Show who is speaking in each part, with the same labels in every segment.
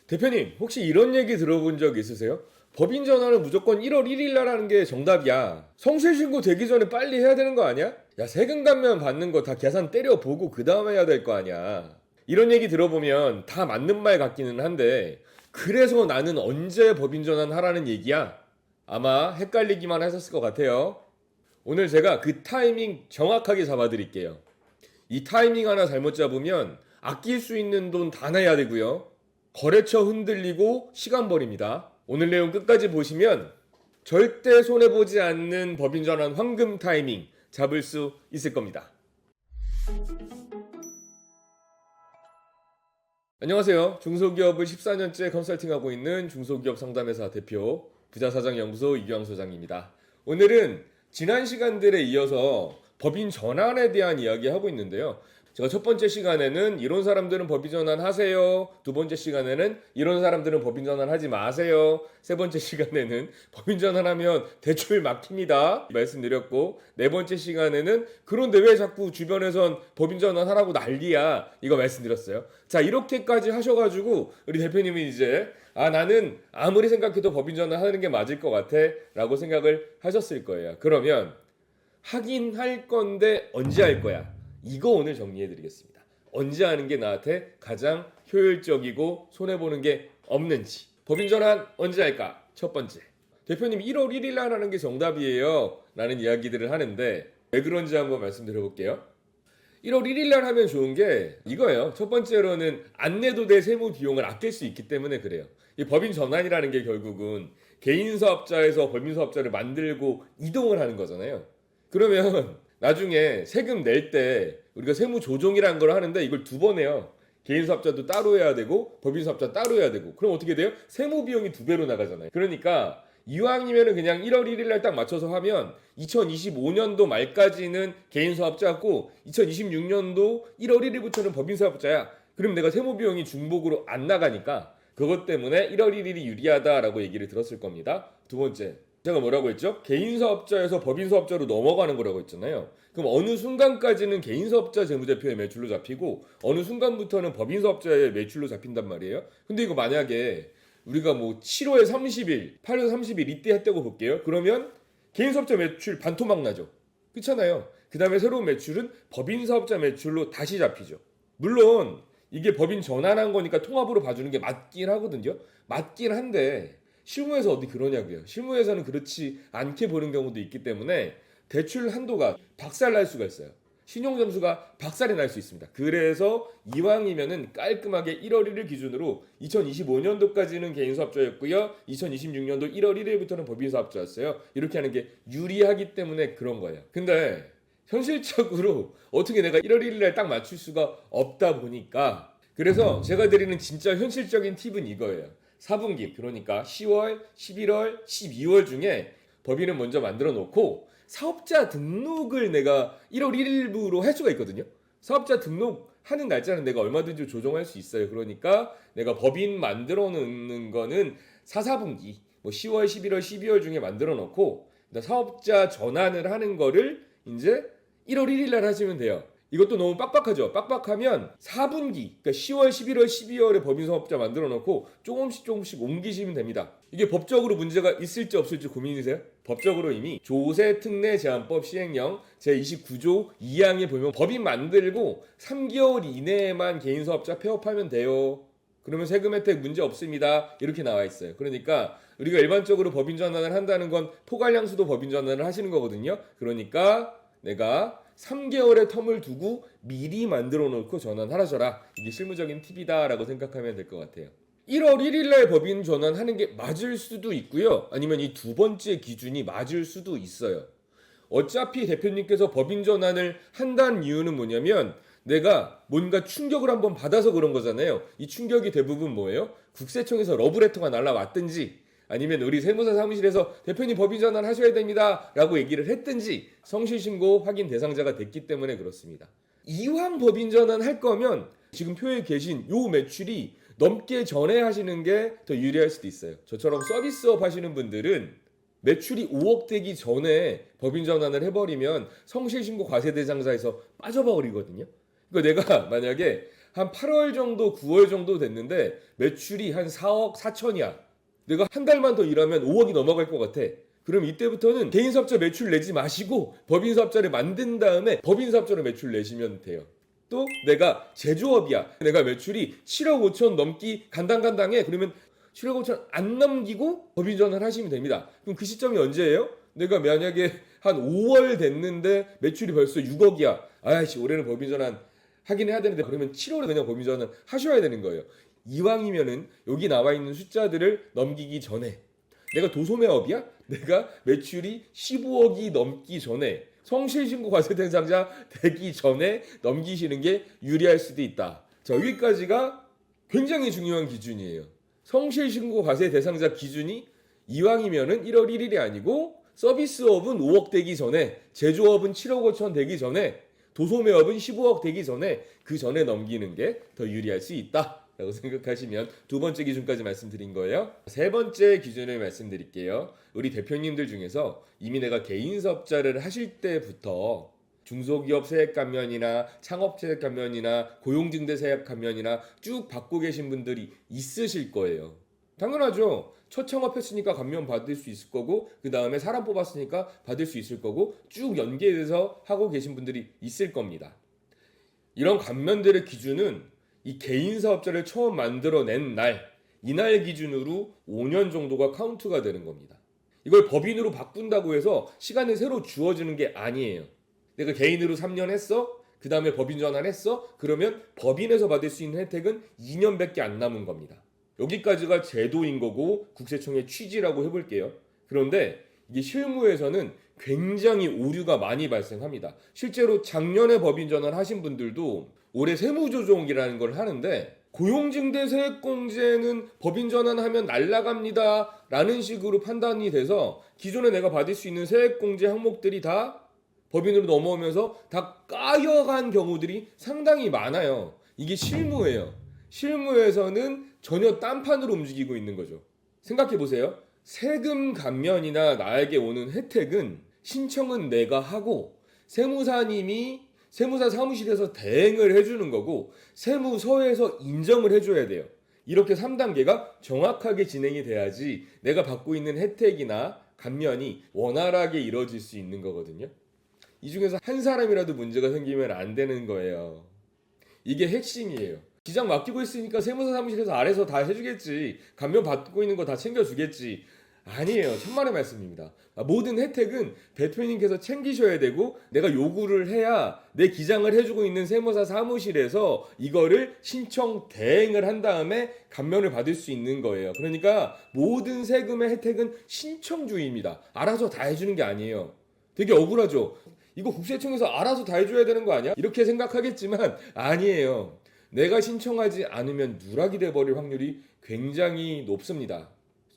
Speaker 1: 대표님, 혹시 이런 얘기 들어본 적 있으세요? 법인 전환은 무조건 1월 1일 날 하는 게 정답이야. 성실신고 되기 전에 빨리 해야 되는 거 아니야? 야, 세금 감면 받는 거 다 계산 때려보고 그 다음에 해야 될 거 아니야. 이런 얘기 들어보면 다 맞는 말 같기는 한데, 그래서 나는 언제 법인 전환 하라는 얘기야? 아마 헷갈리기만 하셨을 것 같아요. 오늘 제가 그 타이밍 정확하게 잡아드릴게요. 이 타이밍 하나 잘못 잡으면 아낄 수 있는 돈 다 내야 되고요. 거래처 흔들리고 시간 버립니다. 오늘 내용 끝까지 보시면 절대 손해보지 않는 법인 전환 황금 타이밍 잡을 수 있을 겁니다. 안녕하세요. 중소기업을 14년째 컨설팅하고 있는 중소기업 상담회사 대표 부자사장연구소 이규영 소장입니다. 오늘은 지난 시간들에 이어서 법인 전환에 대한 이야기 하고 있는데요. 제가 첫 번째 시간에는 이런 사람들은 법인 전환 하세요. 두 번째 시간에는 이런 사람들은 법인 전환 하지 마세요. 세 번째 시간에는 법인 전환하면 대출 막힙니다 말씀드렸고, 네 번째 시간에는 그런데 왜 자꾸 주변에선 법인 전환 하라고 난리야 이거 말씀드렸어요. 자, 이렇게까지 하셔가지고 우리 대표님은 이제 나는 아무리 생각해도 법인 전환 하는 게 맞을 것 같아 라고 생각을 하셨을 거예요. 그러면 하긴 할 건데 언제 할 거야? 이거 오늘 정리해 드리겠습니다. 언제 하는 게 나한테 가장 효율적이고 손해보는 게 없는지. 법인 전환 언제 할까? 첫 번째, 대표님 1월 1일 날 하는 게 정답이에요 라는 이야기들을 하는데 왜 그런지 한번 말씀드려 볼게요. 1월 1일 날 하면 좋은 게 이거예요. 첫 번째로는 안 내도 돼 세무 비용을 아낄 수 있기 때문에 그래요. 이 법인 전환이라는 게 결국은 개인 사업자에서 법인 사업자를 만들고 이동을 하는 거잖아요. 그러면 나중에 세금 낼 때 우리가 세무 조정이라는 걸 하는데 이걸 두 번 해요. 개인 사업자도 따로 해야 되고 법인 사업자 따로 해야 되고. 그럼 어떻게 돼요? 세무 비용이 두 배로 나가잖아요. 그러니까 이왕이면은 그냥 1월 1일 날 딱 맞춰서 하면 2025년도 말까지는 개인 사업자고 2026년도 1월 1일부터는 법인 사업자야. 그럼 내가 세무 비용이 중복으로 안 나가니까 그것 때문에 1월 1일이 유리하다라고 얘기를 들었을 겁니다. 두 번째, 제가 뭐라고 했죠? 개인 사업자에서 법인 사업자로 넘어가는 거라고 했잖아요. 그럼 어느 순간까지는 개인 사업자 재무제표의 매출로 잡히고 어느 순간부터는 법인 사업자의 매출로 잡힌단 말이에요. 근데 이거 만약에 우리가 뭐 7월 30일, 8월 30일 이때 했다고 볼게요. 그러면 개인 사업자 매출 반토막 나죠. 그렇잖아요. 그 다음에 새로운 매출은 법인 사업자 매출로 다시 잡히죠. 물론 이게 법인 전환한 거니까 통합으로 봐주는 게 맞긴 하거든요. 맞긴 한데 실무에서 어디 그러냐고요. 실무에서는 그렇지 않게 보는 경우도 있기 때문에 대출 한도가 박살날 수가 있어요. 신용점수가 박살이 날 수 있습니다. 그래서 이왕이면은 깔끔하게 1월 1일 기준으로 2025년도까지는 개인 사업자였고요. 2026년도 1월 1일부터는 법인 사업자였어요. 이렇게 하는 게 유리하기 때문에 그런 거예요. 근데 현실적으로 어떻게 내가 1월 1일 날 딱 맞출 수가 없다 보니까 그래서 제가 드리는 진짜 현실적인 팁은 이거예요. 4분기, 그러니까 10월, 11월, 12월 중에 법인을 먼저 만들어 놓고 사업자 등록을 내가 1월 1일부로 할 수가 있거든요. 사업자 등록하는 날짜는 내가 얼마든지 조정할 수 있어요. 그러니까 내가 법인 만들어 놓는 거는 4, 4분기, 뭐 10월, 11월, 12월 중에 만들어 놓고 사업자 전환을 하는 거를 이제 1월 1일 날 하시면 돼요. 이것도 너무 빡빡하죠. 빡빡하면 4분기, 그러니까 10월, 11월, 12월에 법인 사업자 만들어 놓고 조금씩 옮기시면 됩니다. 이게 법적으로 문제가 있을지 없을지 고민이세요? 법적으로 이미 조세특례제한법 시행령 제29조 2항에 보면 법인 만들고 3개월 이내에만 개인 사업자 폐업하면 돼요. 그러면 세금 혜택 문제 없습니다. 이렇게 나와 있어요. 그러니까 우리가 일반적으로 법인 전환을 한다는 건 포괄량수도 법인 전환을 하시는 거거든요. 그러니까 내가 3개월의 텀을 두고 미리 만들어 놓고 전환하셔라. 이게 실무적인 팁이다라고 생각하면 될 것 같아요. 1월 1일 날 법인 전환하는 게 맞을 수도 있고요. 아니면 이 두 번째 기준이 맞을 수도 있어요. 어차피 대표님께서 법인 전환을 한다는 이유는 뭐냐면 내가 뭔가 충격을 한번 받아서 그런 거잖아요. 이 충격이 대부분 뭐예요? 국세청에서 러브레터가 날라왔든지 아니면 우리 세무사 사무실에서 대표님 법인 전환 하셔야 됩니다 라고 얘기를 했든지 성실신고 확인 대상자가 됐기 때문에 그렇습니다. 이왕 법인 전환 할 거면 지금 표에 계신 요 매출이 넘게 전에 하시는 게 더 유리할 수도 있어요. 저처럼 서비스업 하시는 분들은 매출이 5억 되기 전에 법인 전환을 해버리면 성실신고 과세대상자에서 빠져버리거든요. 그러니까 내가 만약에 한 8월 정도 9월 정도 됐는데 매출이 한 4억 4천이야. 내가 한 달만 더 일하면 5억이 넘어갈 것 같아. 그럼 이때부터는 개인 사업자 매출 내지 마시고 법인 사업자를 만든 다음에 법인 사업자로 매출 내시면 돼요. 또 내가 제조업이야. 내가 매출이 7억 5천 넘기 간당간당해. 그러면 7억 5천 안 넘기고 법인 전환을 하시면 됩니다. 그럼 그 시점이 언제예요? 내가 만약에 한 5월 됐는데 매출이 벌써 6억이야. 아이씨 올해는 법인 전환 하긴 해야 되는데 그러면 7월에 그냥 법인 전환을 하셔야 되는 거예요. 이왕이면은 여기 나와 있는 숫자들을 넘기기 전에 내가 도소매업이야? 내가 매출이 15억이 넘기 전에 성실신고 과세 대상자 되기 전에 넘기시는 게 유리할 수도 있다. 자, 여기까지가 굉장히 중요한 기준이에요. 성실신고 과세 대상자 기준이 이왕이면은 1월 1일이 아니고 서비스업은 5억 되기 전에, 제조업은 7억 5천 되기 전에, 도소매업은 15억 되기 전에 그 전에 넘기는 게 더 유리할 수 있다 라고 생각하시면 두 번째 기준까지 말씀드린 거예요. 세 번째 기준을 말씀드릴게요. 우리 대표님들 중에서 이미 내가 개인 사업자를 하실 때부터 중소기업 세액 감면이나 창업 세액 감면이나 고용증대 세액 감면이나 쭉 받고 계신 분들이 있으실 거예요. 당연하죠. 첫 창업했으니까 감면 받을 수 있을 거고 그 다음에 사람 뽑았으니까 받을 수 있을 거고 쭉 연계돼서 하고 계신 분들이 있을 겁니다. 이런 감면들의 기준은 이 개인 사업자를 처음 만들어낸 날, 이날 기준으로 5년 정도가 카운트가 되는 겁니다. 이걸 법인으로 바꾼다고 해서 시간이 새로 주어지는 게 아니에요. 내가 개인으로 3년 했어? 그 다음에 법인 전환했어? 그러면 법인에서 받을 수 있는 혜택은 2년밖에 안 남은 겁니다. 여기까지가 제도인 거고 국세청의 취지라고 해볼게요. 그런데 이게 실무에서는 굉장히 오류가 많이 발생합니다. 실제로 작년에 법인 전환 하신 분들도 올해 세무조정이라는 걸 하는데 고용증대 세액공제는 법인 전환하면 날라갑니다 라는 식으로 판단이 돼서 기존에 내가 받을 수 있는 세액공제 항목들이 다 법인으로 넘어오면서 다 까여간 경우들이 상당히 많아요. 이게 실무예요. 실무에서는 전혀 딴판으로 움직이고 있는 거죠. 생각해보세요. 세금 감면이나 나에게 오는 혜택은 신청은 내가 하고 세무사님이 세무사 사무실에서 대행을 해주는 거고 세무서에서 인정을 해줘야 돼요. 이렇게 3단계가 정확하게 진행이 돼야지 내가 받고 있는 혜택이나 감면이 원활하게 이루어질 수 있는 거거든요. 이 중에서 한 사람이라도 문제가 생기면 안 되는 거예요. 이게 핵심이에요. 기장 맡기고 있으니까 세무사 사무실에서 알아서 다 해주겠지. 감면 받고 있는 거 다 챙겨주겠지. 아니에요. 천만의 말씀입니다. 모든 혜택은 대표님께서 챙기셔야 되고 내가 요구를 해야 내 기장을 해주고 있는 세무사 사무실에서 이거를 신청 대행을 한 다음에 감면을 받을 수 있는 거예요. 그러니까 모든 세금의 혜택은 신청주의입니다. 알아서 다 해주는 게 아니에요. 되게 억울하죠. 이거 국세청에서 알아서 다 해줘야 되는 거 아니야? 이렇게 생각하겠지만 아니에요. 내가 신청하지 않으면 누락이 돼버릴 확률이 굉장히 높습니다.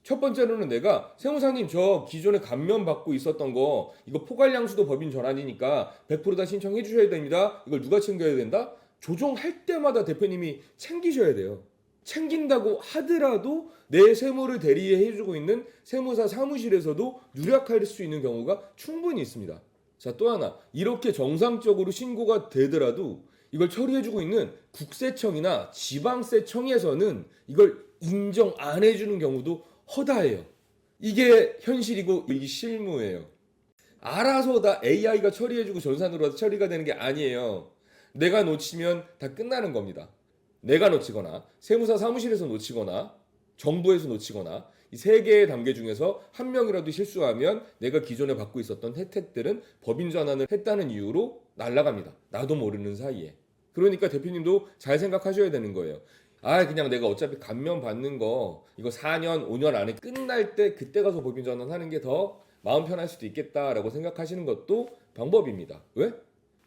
Speaker 1: 첫 번째로는 내가 세무사님 저 기존에 감면 받고 있었던 거 이거 포괄량수도 법인 전환이니까 100%다 신청해 주셔야 됩니다. 이걸 누가 챙겨야 된다? 조정할 때마다 대표님이 챙기셔야 돼요. 챙긴다고 하더라도 내 세무를 대리해 주고 있는 세무사 사무실에서도 누락할 수 있는 경우가 충분히 있습니다. 자, 또 하나 이렇게 정상적으로 신고가 되더라도 이걸 처리해주고 있는 국세청이나 지방세청에서는 이걸 인정 안 해주는 경우도 허다해요. 이게 현실이고 이게 실무예요. 알아서 다 AI가 처리해주고 전산으로 처리가 되는 게 아니에요. 내가 놓치면 다 끝나는 겁니다. 내가 놓치거나 세무사 사무실에서 놓치거나 정부에서 놓치거나 이 세 개의 단계 중에서 한 명이라도 실수하면 내가 기존에 받고 있었던 혜택들은 법인 전환을 했다는 이유로 날아갑니다. 나도 모르는 사이에. 그러니까 대표님도 잘 생각하셔야 되는 거예요. 그냥 내가 어차피 감면 받는 거 이거 4년, 5년 안에 끝날 때 그때 가서 법인 전환하는 게 더 마음 편할 수도 있겠다라고 생각하시는 것도 방법입니다. 왜?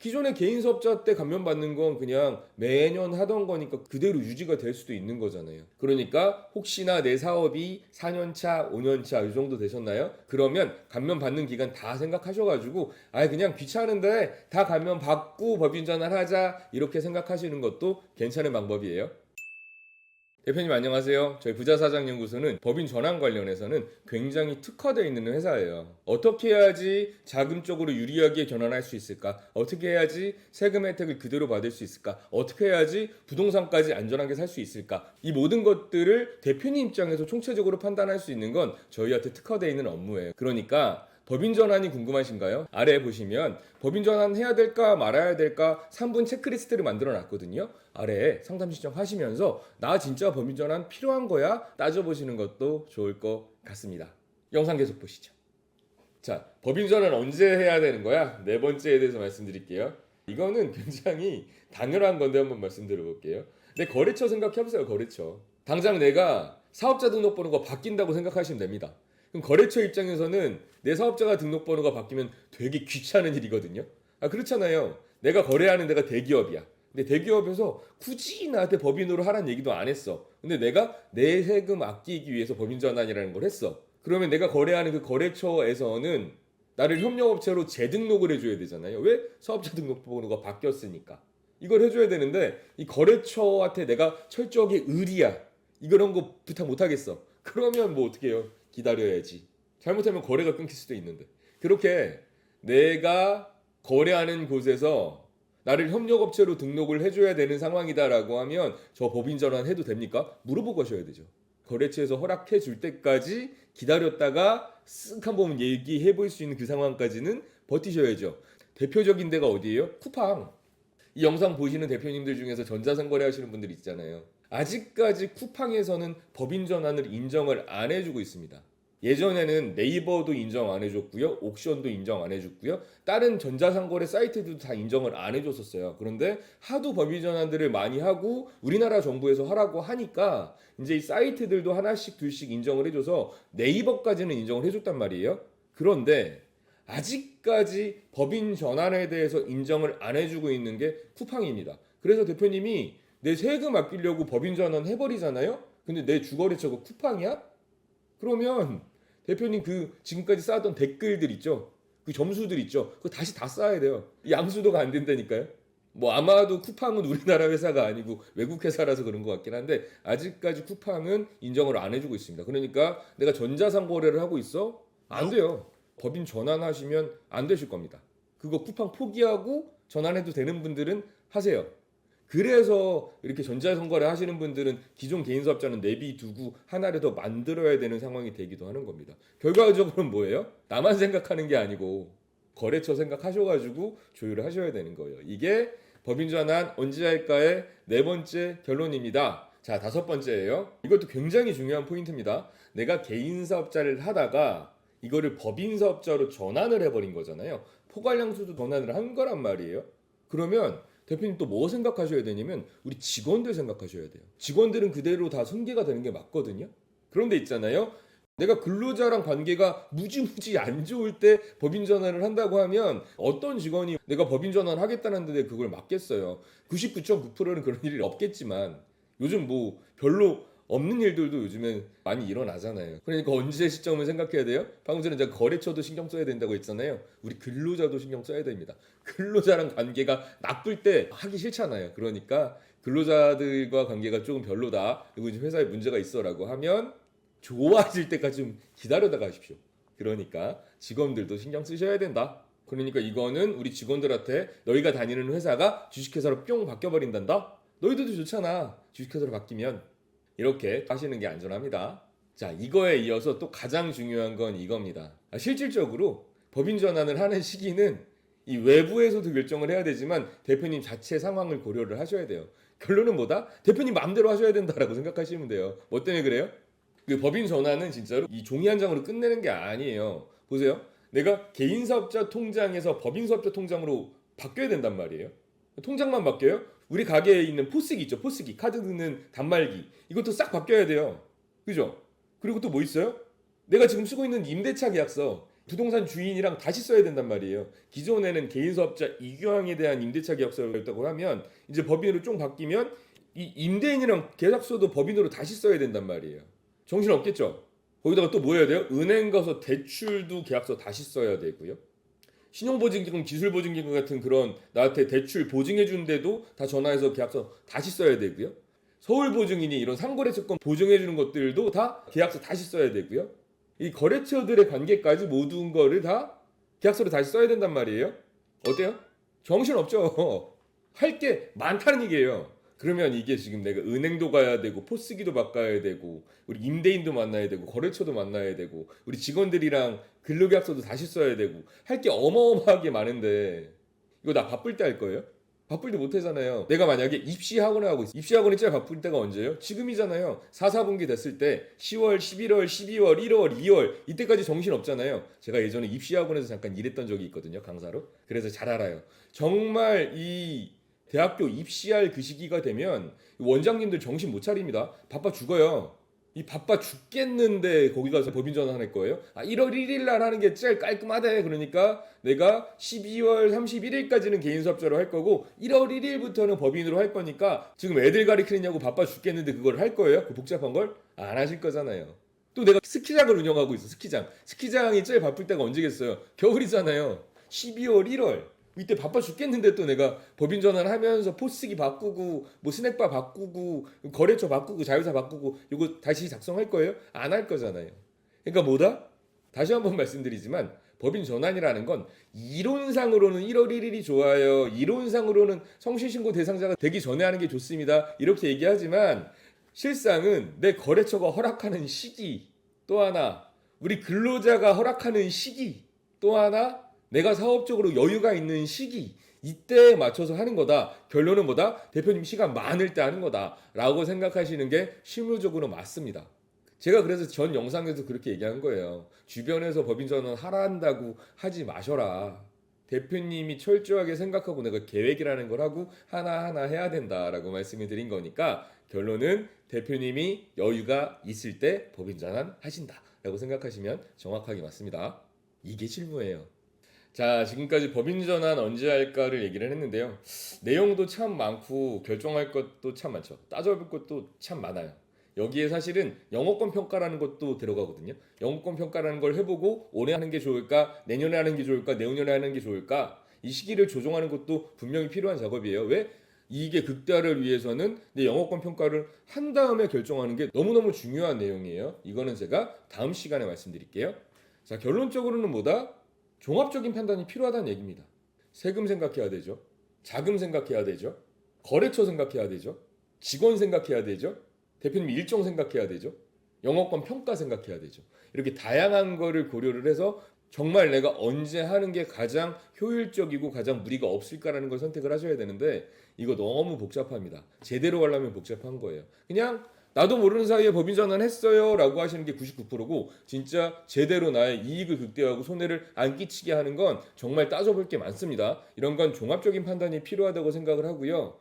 Speaker 1: 기존에 개인 사업자 때 감면 받는 건 그냥 매년 하던 거니까 그대로 유지가 될 수도 있는 거잖아요. 그러니까 혹시나 내 사업이 4년차, 5년차 이 정도 되셨나요? 그러면 감면 받는 기간 다 생각하셔가지고 그냥 귀찮은데 다 감면 받고 법인 전환하자 이렇게 생각하시는 것도 괜찮은 방법이에요. 대표님 안녕하세요. 저희 부자사장연구소는 법인 전환 관련해서는 굉장히 특화되어 있는 회사예요. 어떻게 해야지 자금적으로 유리하게 전환할 수 있을까? 어떻게 해야지 세금 혜택을 그대로 받을 수 있을까? 어떻게 해야지 부동산까지 안전하게 살 수 있을까? 이 모든 것들을 대표님 입장에서 총체적으로 판단할 수 있는 건 저희한테 특화되어 있는 업무예요. 그러니까 법인 전환이 궁금하신가요? 아래 보시면 법인 전환 해야 될까 말아야 될까 3분 체크리스트를 만들어 놨거든요. 아래에 상담 신청하시면서 나 진짜 법인 전환 필요한 거야? 따져보시는 것도 좋을 것 같습니다. 영상 계속 보시죠. 자, 법인 전환 언제 해야 되는 거야? 네 번째에 대해서 말씀드릴게요. 이거는 굉장히 당연한 건데 한번 말씀드려볼게요. 내 거래처 생각해보세요. 거래처. 당장 내가 사업자 등록번호가 바뀐다고 생각하시면 됩니다. 그럼 거래처 입장에서는 내 사업자가 등록번호가 바뀌면 되게 귀찮은 일이거든요. 아, 그렇잖아요. 내가 거래하는 데가 대기업이야. 근데 대기업에서 굳이 나한테 법인으로 하라는 얘기도 안 했어. 근데 내가 내 세금 아끼기 위해서 법인 전환이라는 걸 했어. 그러면 내가 거래하는 그 거래처에서는 나를 협력업체로 재등록을 해줘야 되잖아요. 왜? 사업자 등록번호가 바뀌었으니까. 이걸 해줘야 되는데 이 거래처한테 내가 철저하게 의리야. 이런 거 부탁 못 하겠어. 그러면 뭐 어떻게 해요? 기다려야지. 잘못하면 거래가 끊길 수도 있는데. 그렇게 내가 거래하는 곳에서 나를 협력업체로 등록을 해줘야 되는 상황이다라고 하면 저 법인 전환 해도 됩니까? 물어보고 하셔야 되죠. 거래처에서 허락해 줄 때까지 기다렸다가 쓱 한번 얘기해 볼 수 있는 그 상황까지는 버티셔야죠. 대표적인 데가 어디예요? 쿠팡. 이 영상 보시는 대표님들 중에서 전자상거래 하시는 분들 있잖아요. 아직까지 쿠팡에서는 법인 전환을 인정을 안 해주고 있습니다. 예전에는 네이버도 인정 안 해줬고요. 옥션도 인정 안 해줬고요. 다른 전자상거래 사이트도 다 인정을 안 해줬었어요. 그런데 하도 법인 전환들을 많이 하고 우리나라 정부에서 하라고 하니까 이제 이 사이트들도 하나씩 둘씩 인정을 해줘서 네이버까지는 인정을 해줬단 말이에요. 그런데 아직까지 법인 전환에 대해서 인정을 안 해주고 있는 게 쿠팡입니다. 그래서 대표님이 내 세금 아끼려고 법인 전환 해버리잖아요. 근데 내 주거래처가 쿠팡이야? 그러면 대표님 그 지금까지 쌓았던 댓글들 있죠. 그 점수들 있죠. 그거 다시 다 쌓아야 돼요. 양수도가 안 된다니까요. 뭐 아마도 쿠팡은 우리나라 회사가 아니고 외국 회사라서 그런 것 같긴 한데 아직까지 쿠팡은 인정을 안 해주고 있습니다. 그러니까 내가 전자상거래를 하고 있어? 안 돼요. 법인 전환하시면 안 되실 겁니다. 그거 쿠팡 포기하고 전환해도 되는 분들은 하세요. 그래서 이렇게 전자상거래 하시는 분들은 기존 개인사업자는 내비두고 하나를 더 만들어야 되는 상황이 되기도 하는 겁니다. 결과적으로는 뭐예요? 나만 생각하는 게 아니고 거래처 생각하셔가지고 조율을 하셔야 되는 거예요. 이게 법인 전환 언제 할까의 네 번째 결론입니다. 자, 다섯 번째예요. 이것도 굉장히 중요한 포인트입니다. 내가 개인사업자를 하다가 이거를 법인사업자로 전환을 해버린 거잖아요. 포괄양수도 전환을 한 거란 말이에요. 그러면 대표님 또 뭐 생각하셔야 되냐면 우리 직원들 생각하셔야 돼요. 직원들은 그대로 다 승계가 되는 게 맞거든요. 그런데 있잖아요. 내가 근로자랑 관계가 무지무지 안 좋을 때 법인 전환을 한다고 하면 어떤 직원이 내가 법인 전환 하겠다는데 그걸 맡겠어요. 99.9%는 그런 일이 없겠지만 요즘 뭐 별로 없는 일들도 요즘엔 많이 일어나잖아요. 그러니까 언제 시점을 생각해야 돼요? 방금 전에 제가 거래처도 신경 써야 된다고 했잖아요. 우리 근로자도 신경 써야 됩니다. 근로자랑 관계가 나쁠 때 하기 싫잖아요. 그러니까 근로자들과 관계가 조금 별로다. 그리고 이제 회사에 문제가 있어라고 하면 좋아질 때까지 좀 기다려다가 하십시오. 그러니까 직원들도 신경 쓰셔야 된다. 그러니까 이거는 우리 직원들한테 너희가 다니는 회사가 주식회사로 뿅 바뀌어버린단다. 너희들도 좋잖아. 주식회사로 바뀌면. 이렇게 하시는 게 안전합니다. 자, 이거에 이어서 또 가장 중요한 건 이겁니다. 실질적으로 법인 전환을 하는 시기는 이 외부에서도 결정을 해야 되지만 대표님 자체 상황을 고려를 하셔야 돼요. 결론은 뭐다? 대표님 마음대로 하셔야 된다라고 생각하시면 돼요. 뭐 때문에 그래요? 그 법인 전환은 진짜로 이 종이 한 장으로 끝내는 게 아니에요. 보세요. 내가 개인사업자 통장에서 법인사업자 통장으로 바뀌어야 된단 말이에요. 통장만 바뀌어요? 우리 가게에 있는 포스기 있죠. 포스기, 카드 넣는 단말기. 이것도 싹 바뀌어야 돼요. 그죠? 그리고 또 뭐 있어요? 내가 지금 쓰고 있는 임대차 계약서, 부동산 주인이랑 다시 써야 된단 말이에요. 기존에는 개인사업자 이규항에 대한 임대차 계약서였다고 하면 이제 법인으로 좀 바뀌면 이 임대인이랑 계약서도 법인으로 다시 써야 된단 말이에요. 정신 없겠죠? 거기다가 또 뭐 해야 돼요? 은행 가서 대출도 계약서 다시 써야 되고요. 신용보증기금, 기술보증기금 같은 그런 나한테 대출 보증해 주는데도 다 전화해서 계약서 다시 써야 되고요. 서울보증이니 이런 상거래처권 보증해주는 것들도 다 계약서 다시 써야 되고요. 이 거래처들의 관계까지 모든 거를 다 계약서로 다시 써야 된단 말이에요. 어때요? 정신없죠. 할 게 많다는 얘기예요. 그러면 이게 지금 내가 은행도 가야 되고 포스기도 바꿔야 되고 우리 임대인도 만나야 되고 거래처도 만나야 되고 우리 직원들이랑 근로계약서도 다시 써야 되고 할 게 어마어마하게 많은데 이거 나 바쁠 때 할 거예요? 바쁠 때 못 하잖아요. 내가 만약에 입시학원을 하고 있어. 입시학원이 제일 바쁠 때가 언제예요? 지금이잖아요. 4, 4분기 됐을 때 10월, 11월, 12월, 1월, 2월 이때까지 정신 없잖아요. 제가 예전에 입시학원에서 잠깐 일했던 적이 있거든요. 강사로. 그래서 잘 알아요. 정말 이 대학교 입시할 그 시기가 되면 원장님들 정신 못 차립니다. 바빠 죽어요. 이 바빠 죽겠는데 거기 가서 법인 전환할 거예요? 1월 1일 날 하는 게 제일 깔끔하대. 그러니까 내가 12월 31일까지는 개인 수업자로 할 거고 1월 1일부터는 법인으로 할 거니까 지금 애들 가리키느냐고 바빠 죽겠는데 그걸 할 거예요? 그 복잡한 걸? 안 하실 거잖아요. 또 내가 스키장을 운영하고 있어. 스키장. 스키장이 제일 바쁠 때가 언제겠어요? 겨울이잖아요. 12월 1월. 이때 바빠 죽겠는데 또 내가 법인 전환하면서 포스기 바꾸고 뭐 스낵바 바꾸고 거래처 바꾸고 자회사 바꾸고 이거 다시 작성할 거예요? 안 할 거잖아요. 그러니까 뭐다? 다시 한번 말씀드리지만 법인 전환이라는 건 이론상으로는 1월 1일이 좋아요. 이론상으로는 성실신고 대상자가 되기 전에 하는 게 좋습니다. 이렇게 얘기하지만 실상은 내 거래처가 허락하는 시기 또 하나 우리 근로자가 허락하는 시기 또 하나 내가 사업적으로 여유가 있는 시기 이때에 맞춰서 하는 거다. 결론은 뭐다? 대표님 시간 많을 때 하는 거다 라고 생각하시는 게 실무적으로 맞습니다. 제가 그래서 전 영상에서 그렇게 얘기한 거예요. 주변에서 법인 전환 하라 한다고 하지 마셔라. 대표님이 철저하게 생각하고 내가 계획이라는 걸 하고 하나하나 해야 된다라고 말씀을 드린 거니까 결론은 대표님이 여유가 있을 때 법인 전환 하신다라고 생각하시면 정확하게 맞습니다. 이게 실무예요. 자, 지금까지 법인 전환 언제 할까를 얘기를 했는데요. 내용도 참 많고 결정할 것도 참 많죠. 따져볼 것도 참 많아요. 여기에 사실은 영어권 평가라는 것도 들어가거든요. 영어권 평가라는 걸 해보고 올해 하는 게 좋을까, 내년에 하는 게 좋을까, 내후년에 하는 게 좋을까 이 시기를 조정하는 것도 분명히 필요한 작업이에요. 왜? 이게 극대화를 위해서는 내 영어권 평가를 한 다음에 결정하는 게 너무너무 중요한 내용이에요. 이거는 제가 다음 시간에 말씀드릴게요. 자, 결론적으로는 뭐다? 종합적인 판단이 필요하다는 얘기입니다. 세금 생각해야 되죠. 자금 생각해야 되죠. 거래처 생각해야 되죠. 직원 생각해야 되죠. 대표님 일정 생각해야 되죠. 영업권 평가 생각해야 되죠. 이렇게 다양한 거를 고려를 해서 정말 내가 언제 하는 게 가장 효율적이고 가장 무리가 없을까라는 걸 선택을 하셔야 되는데 이거 너무 복잡합니다. 제대로 하려면 복잡한 거예요. 그냥 나도 모르는 사이에 법인 전환했어요 라고 하시는 게 99%고 진짜 제대로 나의 이익을 극대화하고 손해를 안 끼치게 하는 건 정말 따져볼 게 많습니다. 이런 건 종합적인 판단이 필요하다고 생각을 하고요.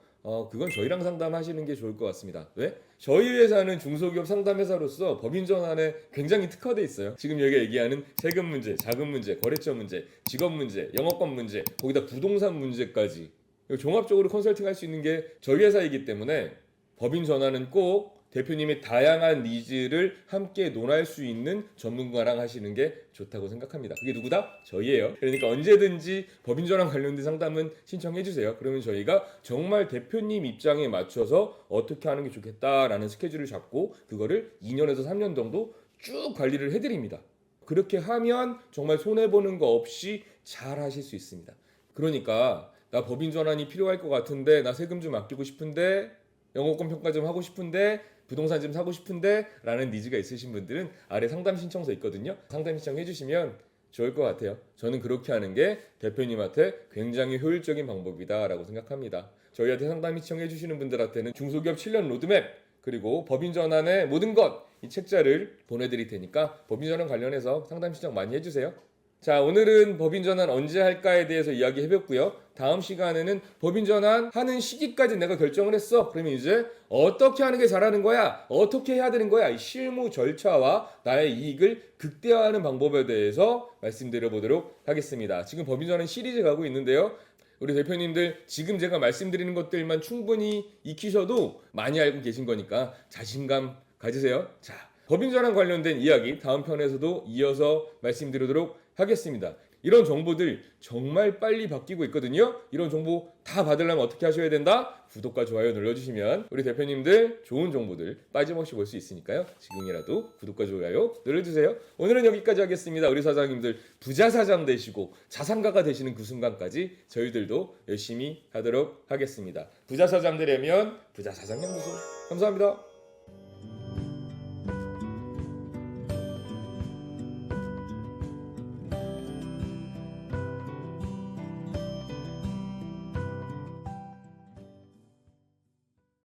Speaker 1: 그건 저희랑 상담하시는 게 좋을 것 같습니다. 왜? 저희 회사는 중소기업 상담회사로서 법인 전환에 굉장히 특화돼 있어요. 지금 여기 얘기하는 세금 문제, 자금 문제, 거래처 문제, 직업 문제, 영업권 문제, 거기다 부동산 문제까지 종합적으로 컨설팅 할 수 있는 게 저희 회사이기 때문에 법인 전환은 꼭 대표님의 다양한 니즈를 함께 논할 수 있는 전문가랑 하시는 게 좋다고 생각합니다. 그게 누구다? 저희예요. 그러니까 언제든지 법인 전환 관련된 상담은 신청해 주세요. 그러면 저희가 정말 대표님 입장에 맞춰서 어떻게 하는 게 좋겠다라는 스케줄을 잡고 그거를 2년에서 3년 정도 쭉 관리를 해드립니다. 그렇게 하면 정말 손해보는 거 없이 잘 하실 수 있습니다. 그러니까 나 법인 전환이 필요할 것 같은데 나 세금 좀 아끼고 싶은데 영어권 평가 좀 하고 싶은데 부동산 좀 사고 싶은데 라는 니즈가 있으신 분들은 아래 상담 신청서 있거든요. 상담 신청해 주시면 좋을 것 같아요. 저는 그렇게 하는 게 대표님한테 굉장히 효율적인 방법이다 라고 생각합니다. 저희한테 상담 신청해 주시는 분들한테는 중소기업 7년 로드맵 그리고 법인 전환의 모든 것 이 책자를 보내드릴 테니까 법인 전환 관련해서 상담 신청 많이 해주세요. 자, 오늘은 법인 전환 언제 할까에 대해서 이야기해봤고요. 다음 시간에는 법인 전환 하는 시기까지 내가 결정을 했어. 그러면 이제 어떻게 하는 게 잘하는 거야? 어떻게 해야 되는 거야? 이 실무 절차와 나의 이익을 극대화하는 방법에 대해서 말씀드려보도록 하겠습니다. 지금 법인 전환 시리즈 가고 있는데요. 우리 대표님들 지금 제가 말씀드리는 것들만 충분히 익히셔도 많이 알고 계신 거니까 자신감 가지세요. 자, 법인 전환 관련된 이야기 다음 편에서도 이어서 말씀드리도록 하겠습니다. 이런 정보들 정말 빨리 바뀌고 있거든요. 이런 정보 다 받으려면 어떻게 하셔야 된다? 구독과 좋아요 눌러주시면 우리 대표님들 좋은 정보들 빠짐없이 볼 수 있으니까요. 지금이라도 구독과 좋아요 눌러주세요. 오늘은 여기까지 하겠습니다. 우리 사장님들 부자 사장 되시고 자산가가 되시는 그 순간까지 저희들도 열심히 하도록 하겠습니다. 부자 사장 되려면 부자 사장 연구소. 감사합니다.